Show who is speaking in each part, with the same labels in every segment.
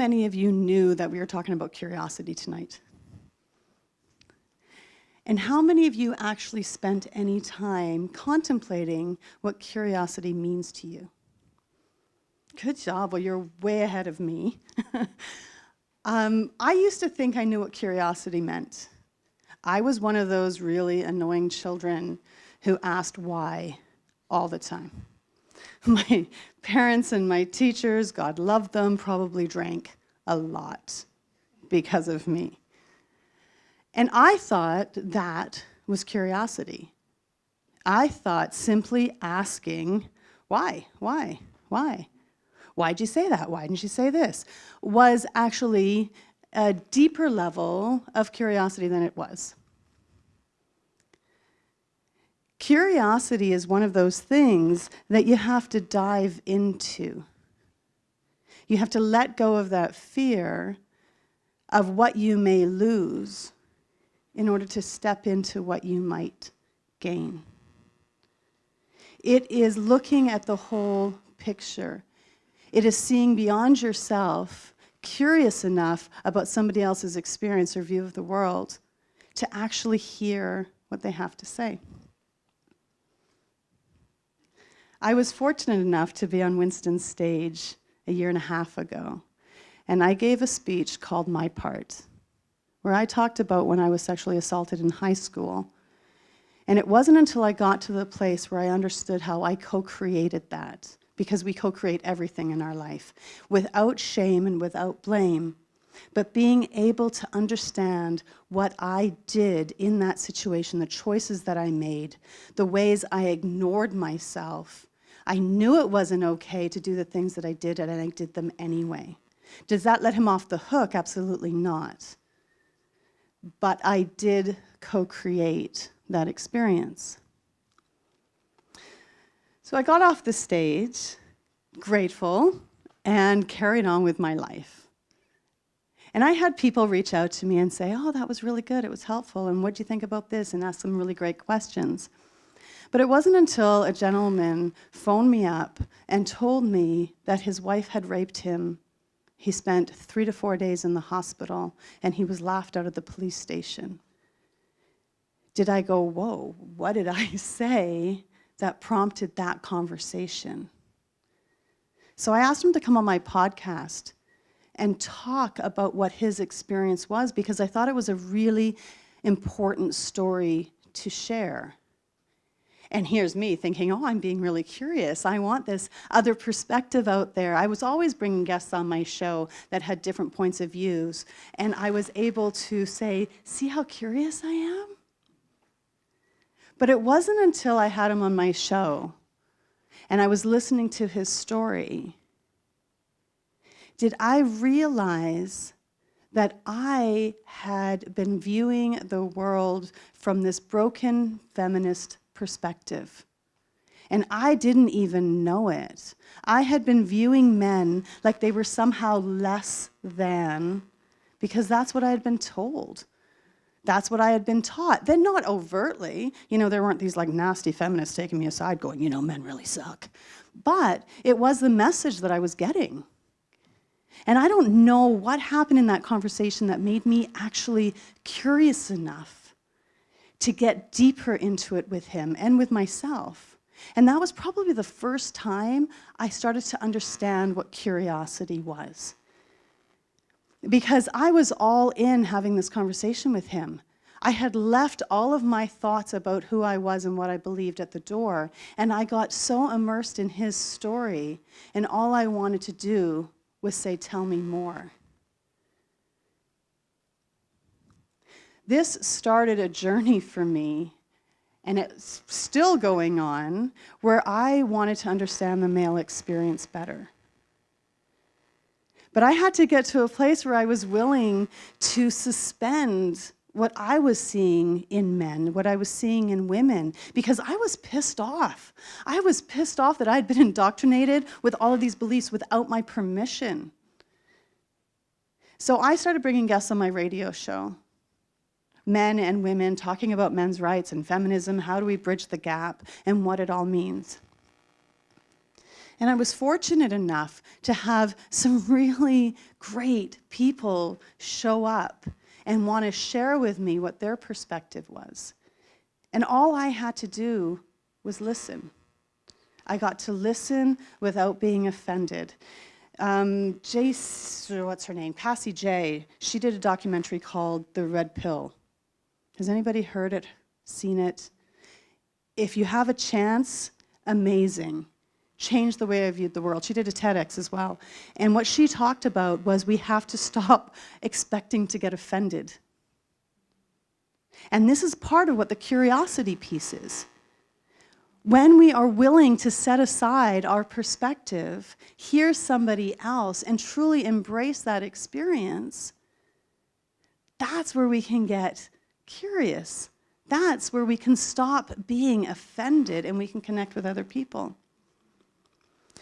Speaker 1: many of you knew that we were talking about curiosity tonight? And how many of you actually spent any time contemplating what curiosity means to you? Good job. Well, you're way ahead of me. I used to think I knew what curiosity meant. I was one of those really annoying children who asked why all the time. My parents and my teachers, God love them, probably drank a lot because of me. And I thought that was curiosity. I thought simply asking, why? Why'd you say that? Why didn't you say this? Was actually a deeper level of curiosity than it was. Curiosity is one of those things that you have to dive into. You have to let go of that fear of what you may lose in order to step into what you might gain. It is looking at the whole picture. It is seeing beyond yourself, curious enough about somebody else's experience or view of the world to actually hear what they have to say. I was fortunate enough to be on Winston's stage a year and a half ago, and I gave a speech called My Part, where I talked about when I was sexually assaulted in high school. And it wasn't until I got to the place where I understood how I co-created that, because we co-create everything in our life, without shame and without blame, but being able to understand what I did in that situation, the choices that I made, the ways I ignored myself. I knew it wasn't okay to do the things that I did, and I did them anyway. Does that let him off the hook? Absolutely not. But I did co-create that experience. So I got off the stage, grateful, and carried on with my life. And I had people reach out to me and say, oh, that was really good, it was helpful, and what'd you think about this? And ask some really great questions. But it wasn't until a gentleman phoned me up and told me that his wife had raped him. He spent 3 to 4 days in the hospital, and he was laughed out of the police station. Did I go, whoa, what did I say that prompted that conversation? So I asked him to come on my podcast and talk about what his experience was, because I thought it was a really important story to share. And here's me thinking, oh, I'm being really curious. I want this other perspective out there. I was always bringing guests on my show that had different points of views, and I was able to say, see how curious I am? But it wasn't until I had him on my show and I was listening to his story did I realize that I had been viewing the world from this broken feminist perspective. And I didn't even know it. I had been viewing men like they were somehow less than, because that's what I had been told. That's what I had been taught. Then not overtly. There weren't these like nasty feminists taking me aside going, men really suck. But it was the message that I was getting. And I don't know what happened in that conversation that made me actually curious enough to get deeper into it with him and with myself. And that was probably the first time I started to understand what curiosity was. Because I was all in having this conversation with him. I had left all of my thoughts about who I was and what I believed at the door, and I got so immersed in his story, and all I wanted to do was say, tell me more. This started a journey for me, and it's still going on, where I wanted to understand the male experience better. But I had to get to a place where I was willing to suspend what I was seeing in men, what I was seeing in women, because I was pissed off. I was pissed off that I had been indoctrinated with all of these beliefs without my permission. So I started bringing guests on my radio show, men and women talking about men's rights and feminism, how do we bridge the gap, and what it all means. And I was fortunate enough to have some really great people show up and want to share with me what their perspective was. And all I had to do was listen. I got to listen without being offended. What's her name? Cassie J. She did a documentary called The Red Pill. Has anybody heard it, seen it? If you have a chance, amazing. Changed the way I viewed the world. She did a TEDx as well. And what she talked about was we have to stop expecting to get offended. And this is part of what the curiosity piece is. When we are willing to set aside our perspective, hear somebody else, and truly embrace that experience, that's where we can get curious. That's where we can stop being offended and we can connect with other people.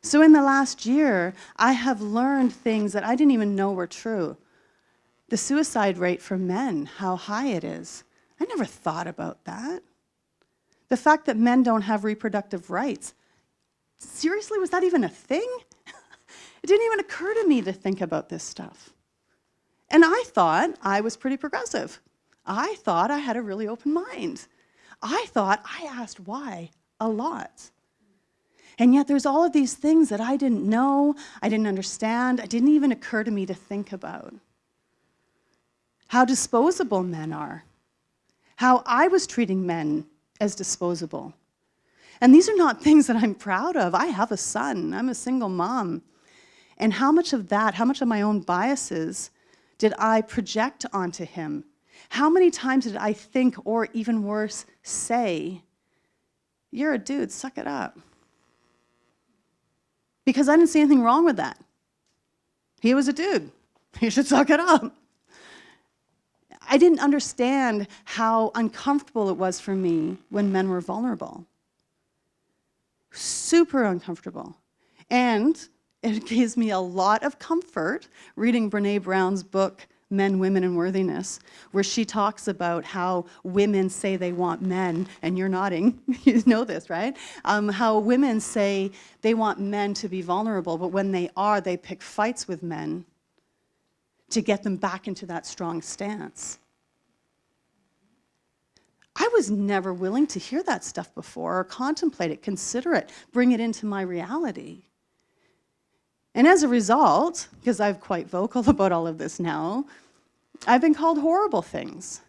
Speaker 1: So in the last year, I have learned things that I didn't even know were true. The suicide rate for men, how high it is. I never thought about that. The fact that men don't have reproductive rights. Seriously, was that even a thing? It didn't even occur to me to think about this stuff. And I thought I was pretty progressive. I thought I had a really open mind. I thought I asked why a lot. And yet there's all of these things that I didn't know, I didn't understand, it didn't even occur to me to think about. How disposable men are. How I was treating men as disposable. And these are not things that I'm proud of. I have a son. I'm a single mom. And how much of that, how much of my own biases did I project onto him? How many times did I think, or even worse, say, "You're a dude, suck it up"? Because I didn't see anything wrong with that. He was a dude. He should suck it up. I didn't understand how uncomfortable it was for me when men were vulnerable. Super uncomfortable. And it gives me a lot of comfort reading Brené Brown's book, Men, Women, and Worthiness, where she talks about how women say they want men, and you're nodding, you know this, right? How women say they want men to be vulnerable, but when they are, they pick fights with men to get them back into that strong stance. I was never willing to hear that stuff before or contemplate it, consider it, bring it into my reality. And as a result, because I'm quite vocal about all of this now, I've been called horrible things.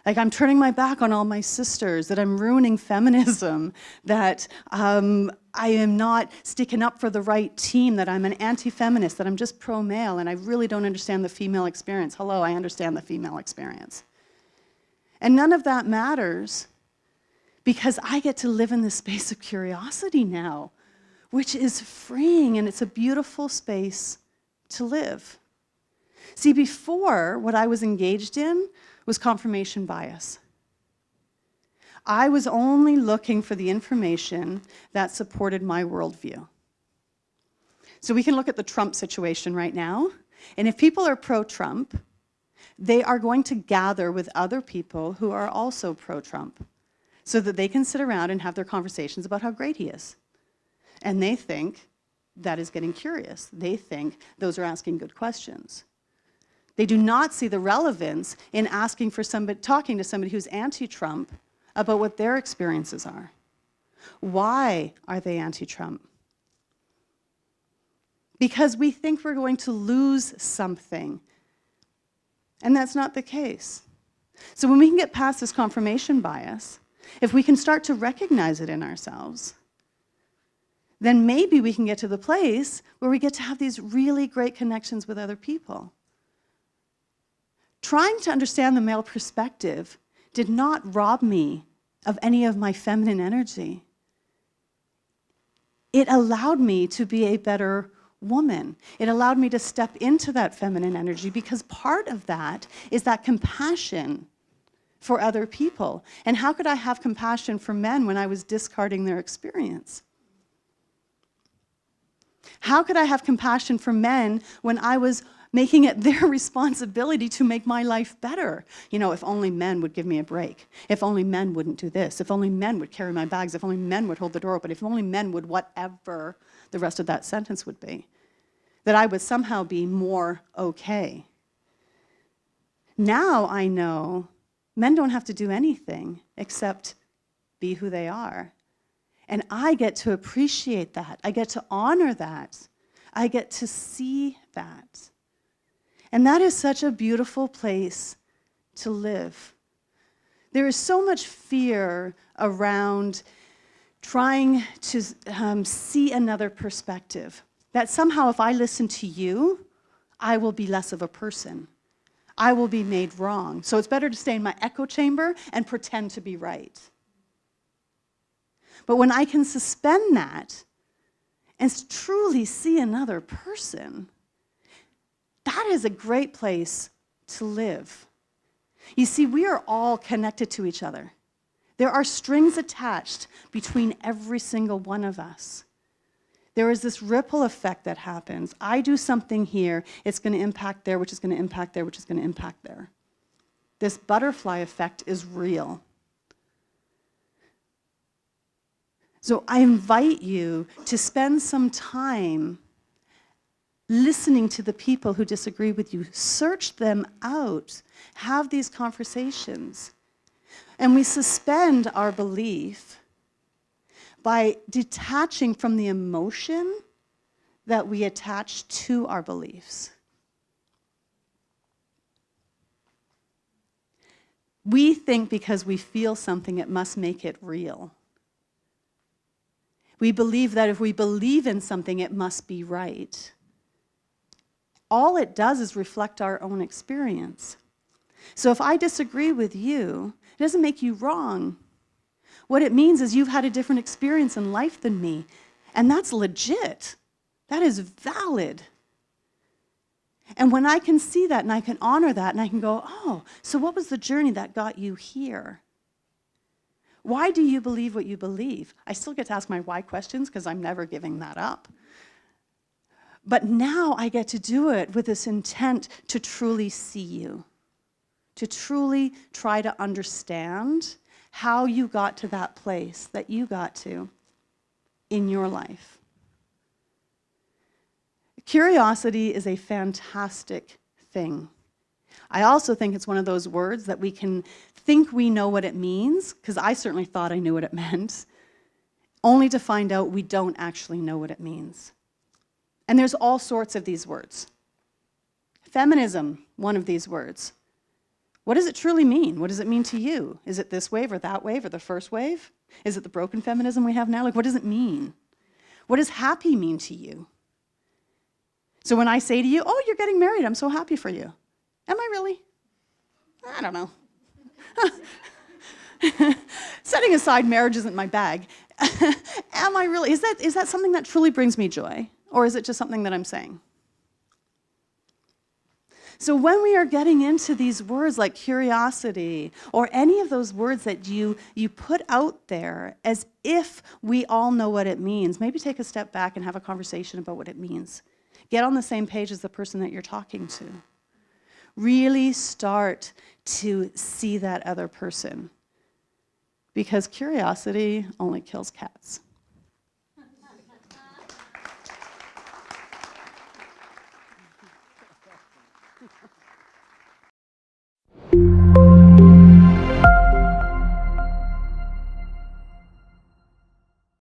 Speaker 1: Like I'm turning my back on all my sisters, that I'm ruining feminism, that I am not sticking up for the right team, that I'm an anti-feminist, that I'm just pro-male, and I really don't understand the female experience. Hello, I understand the female experience. And none of that matters because I get to live in this space of curiosity now, which is freeing, and it's a beautiful space to live. See, before, what I was engaged in was confirmation bias. I was only looking for the information that supported my worldview. So we can look at the Trump situation right now, and if people are pro-Trump, they are going to gather with other people who are also pro-Trump so that they can sit around and have their conversations about how great he is. And they think that is getting curious. They think those are asking good questions. They do not see the relevance in asking for somebody, talking to somebody who's anti-Trump about what their experiences are. Why are they anti-Trump? Because we think we're going to lose something. And that's not the case. So when we can get past this confirmation bias, if we can start to recognize it in ourselves, then maybe we can get to the place where we get to have these really great connections with other people. Trying to understand the male perspective did not rob me of any of my feminine energy. It allowed me to be a better woman. It allowed me to step into that feminine energy because part of that is that compassion for other people. And how could I have compassion for men when I was discarding their experience? How could I have compassion for men when I was making it their responsibility to make my life better. You know, if only men would give me a break. If only men wouldn't do this. If only men would carry my bags. If only men would hold the door open. If only men would whatever the rest of that sentence would be. That I would somehow be more okay. Now I know men don't have to do anything except be who they are. And I get to appreciate that. I get to honor that. I get to see that. And that is such a beautiful place to live. There is so much fear around trying to see another perspective, that somehow if I listen to you, I will be less of a person. I will be made wrong. So it's better to stay in my echo chamber and pretend to be right. But when I can suspend that and truly see another person, that is a great place to live. You see, we are all connected to each other. There are strings attached between every single one of us. There is this ripple effect that happens. I do something here, it's going to impact there, which is going to impact there, which is going to impact there. This butterfly effect is real. So I invite you to spend some time listening to the people who disagree with you. Search them out. Have these conversations. And we suspend our belief by detaching from the emotion that we attach to our beliefs. We think because we feel something, it must make it real. We believe that if we believe in something, it must be right. All it does is reflect our own experience. So if I disagree with you, it doesn't make you wrong. What it means is you've had a different experience in life than me, and that's legit. That is valid. And when I can see that and I can honor that and I can go, oh, so what was the journey that got you here? Why do you believe what you believe? I still get to ask my why questions because I'm never giving that up. But now I get to do it with this intent to truly see you, to truly try to understand how you got to that place that you got to in your life. Curiosity is a fantastic thing. I also think it's one of those words that we can think we know what it means, because I certainly thought I knew what it meant, only to find out we don't actually know what it means. And there's all sorts of these words. Feminism, one of these words. What does it truly mean? What does it mean to you? Is it this wave or that wave or the first wave? Is it the broken feminism we have now? Like, what does it mean? What does happy mean to you? So when I say to you, oh, you're getting married, I'm so happy for you. Am I really? I don't know. Setting aside marriage isn't my bag. Am I really? Is that something that truly brings me joy? Or is it just something that I'm saying? So when we are getting into these words like curiosity or any of those words that you put out there as if we all know what it means, maybe take a step back and have a conversation about what it means. Get on the same page as the person that you're talking to. Really start to see that other person. Because curiosity only kills cats.